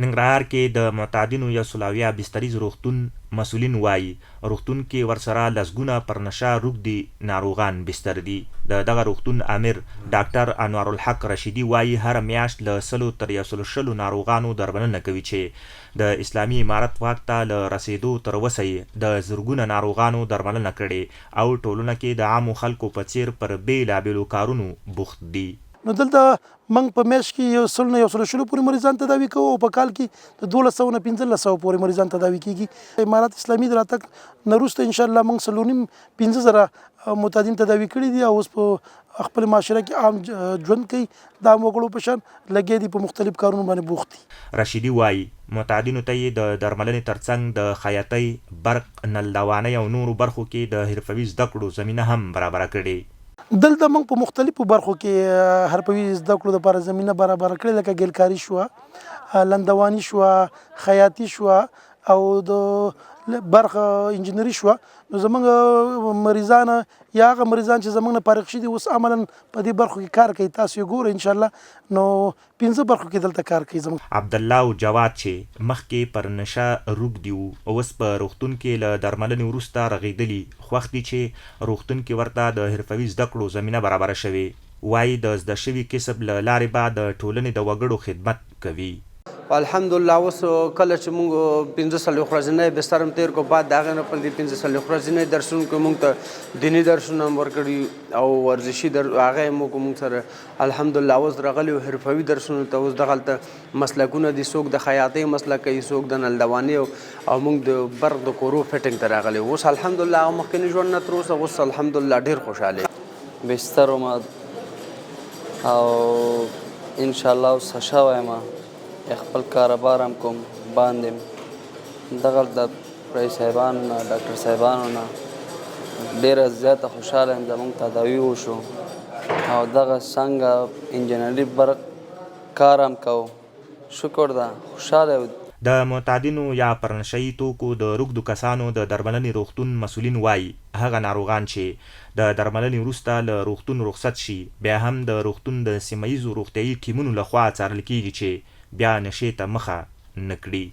ننګرهار کې د معتادینو یو سلاویه بستریز روغتون مسؤلین وایي روغتون کې ورسره لسګونه پر نشه روږدي ناروغان بستر دي. د دغه روغتون امیر ډاکټر انوارالحق رشیدي وایي هر میاشت له 100 تر 120 ناروغانو درملنه کوي چې د اسلامي امارت واک ته له رسیدو تر اوسه یې د زرګونه ناروغانو درملنه کړې او ټولنه کې د عامو خلکو په څیر پر بیلابیلو کارونو بوخت دي. نو دلته موږ په میاشت کې یو سل نه 120 پورې مریضان تداوي کوو او په کال کې د 1200 نه 1500 پورې مریضان تداوي کیږي. امارت اسلامي د راتګ نه وروسته ان شاء الله موږ 15,000 معتادین تداوي کړي دي او اوس په خپل معاشره کې عام ژوند کوي. دا وګړو په شان لګیا دي په مختلف کارونو باندې بوخت دي. رشیدي وایي معتادینو ته یې د درملنې ترڅنګ د خیاطۍ، برق، نلدوانۍ او نورو برخو کې د حرفوي زدکړو زمینه هم برابره کړې. دلته موږ په مختلفو برخو کې حرفوي زدکړو لپاره زمینه برابره کړې، لکه ګلکاري شوه، لندواني شوه، خیاطي شوه او د برخه انجینري شوه. نو زموږ مریضان یا هغه مریضان چې زموږ نه فارغ شي دي اوس عملا په دې برخو کې کار کوي. تاسو یې ګورئ ان شاء الله نو 15 برخو کې دلته کار کوي. زموږ عبدالله او جواد چې مخکې پر نشه روږدي وو اوس په روغتون کې له درملنې وروسته رغېدلي خوښ دي چې روغتون کې ورته د حرفوي زدکړو زمینه برابره شوې. وایي د زده شوي کسب له لارې به د ټولنې د وګړو خدمت کوي. الحمدلله اوس کله چې موږ 15 ورځې بستر هم تیر کو بعد د هغې نه په دې 15 ورځې درسونو کې موږ ته دیني درسونه هم ورکړي او ورزشي هغه یې موږ سره الحمدلله اوس راغلي یو حرفوي درسونو ته. اوس دغلته مسلکونه دي، څوک د خیاطۍ مسلک کوي، څوک د نلدواني او موږ د برق د کورو فټینګ ته راغلي. اوس الحمدلله هغه مخکیني ژوند نه تر اوسه اوس الحمدلله ډېر خوشحاله بستر وم او انشاءالله اوس ښه شوی یم، خپل کاروبار هم کوم باندې دغه د پرې صاحبانو نه ډاکټر صاحبانو نه ډېره زیاته خوشحاله یم. زموږ تداوي وشو او دغه څنګه انجینري برق کار هم کوو، شکر ده خوشحاله یو. د معتادینو یا پرنشه‌یي توکو د روږدو کسانو د درملنې روغتون مسؤلین وایي هغه ناروغان چې د درملنې وروسته له روغتون رخصت شي بیا هم د روغتون د سیمه ییزو روغتیایي ټیمونو لخوا څارل کیږي چې بیا نشې ته مخه نه کړي.